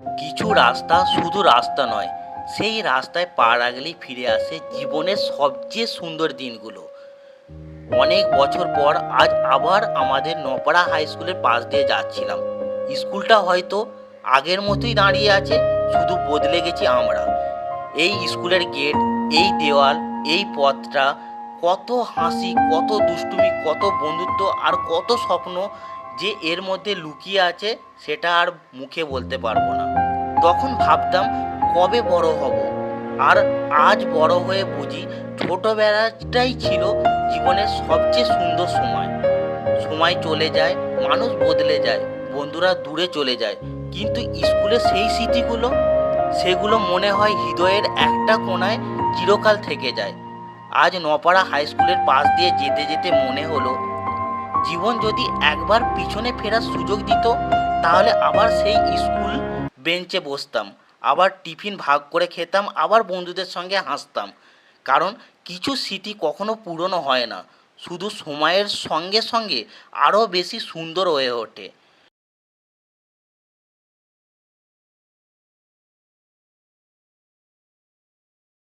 কিছু রাস্তা শুধু রাস্তা নয়, সেই রাস্তায় পা রাখলেই ফিরে আসে জীবনের সবচেয়ে সুন্দর দিনগুলো। অনেক বছর পর আজ আবার আমাদের নপাড়া হাই স্কুলের পাশ দিয়ে যাচ্ছিলাম। স্কুলটা হয়তো আগের মতোই দাঁড়িয়ে আছে, শুধু বদলে গেছি আমরা। এই স্কুলের গেট, এই দেওয়াল, এই পথটা, কত হাসি, কত দুষ্টুমি, কত বন্ধুত্ব আর কত স্বপ্ন যে এর মধ্যে লুকিয়ে আছে, সেটা আর মুখে বলতে পারবো না। তখন ভাবতাম কবে বড় হব, আর আজ বড় হয়ে বুঝি ছোটবেলাটাই ছিল জীবনের সবচেয়ে সুন্দর সময়। সময় চলে যায়, মানুষ বদলে যায়, বন্ধুরা দূরে চলে যায়, কিন্তু স্কুলের সেই স্মৃতিগুলো, সেগুলো মনে হয় হৃদয়ের একটা কোণায় চিরকাল থেকে যায়। আজ নপাড়া হাই স্কুলের পাশ দিয়ে যেতে যেতে মনে হলো, জীবন যদি একবার পিছনে ফেরার সুযোগ দিত, তাহলে আবার সেই স্কুল বেঞ্চে বসতাম, আবার টিফিন ভাগ করে খেতাম, আবার বন্ধুদের সঙ্গে হাসতাম। কারণ কিছু স্মৃতি কখনো পুরনো হয় না, শুধু সময়ের সঙ্গে সঙ্গে আরও বেশি সুন্দর হয়ে ওঠে।